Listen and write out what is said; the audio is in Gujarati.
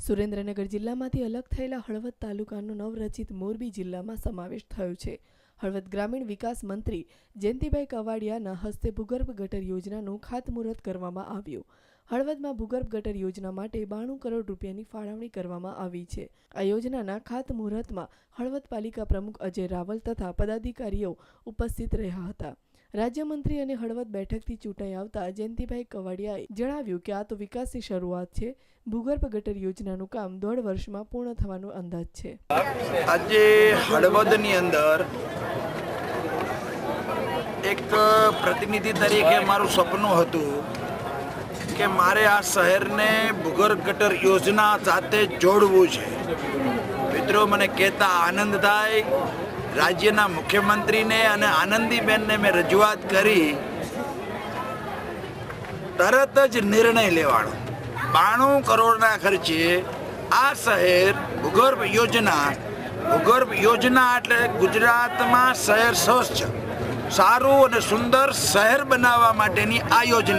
સુરેન્દ્રનગર જિલ્લામાંથી અલગ થયેલા હળવદ તાલુકાનો નવરચિત મોરબી જિલ્લામાં સમાવેશ થયો છે। હળવદ ગ્રામીણ વિકાસ મંત્રી જયંતિભાઈ કવાડિયાના હસ્તે ભૂગર્ભ ગટર યોજનાનું ખાતમુહૂર્ત કરવામાં આવ્યું। હળવદમાં ભૂગર્ભ ગટર યોજના માટે 92 કરોડ રૂપિયાની ફાળવણી કરવામાં આવી છે। આ યોજનાના ખાતમુહૂર્તમાં હળવદ પાલિકા પ્રમુખ અજય રાવલ તથા પદાધિકારીઓ ઉપસ્થિત રહ્યા હતા। રાજ્યમંત્રી અને હળવદ બેઠકથી ચૂંટાઈ આવતા જયંતિભાઈ કવાડિયાએ જણાવ્યું કે આ તો વિકાસની શરૂઆત છે। ભૂગર્ભ ગટર યોજનાનું કામ 1.5 વર્ષમાં પૂર્ણ થવાનો અંદાજ છે। આજે હળવદની અંદર એક પ્રતિનિધિ તરીકે મારું સપનું હતું કે મારે આ શહેરને ભૂગર્ભ ગટર યોજના સાથે જોડવું છે। મિત્રો, મને કહેતા આનંદ થાય, રાજ્યના મુખ્યમંત્રીને અને આનંદીબેનને મેં રજૂઆત કરી, તરત જ નિર્ણય લેવાનો। 92 કરોડના ખર્ચે આ શહેર ભૂગર્ભ યોજના એટલે ગુજરાતમાં શહેર સ્વચ્છ, સારું અને સુંદર શહેર બનાવવા માટેની આ યોજના।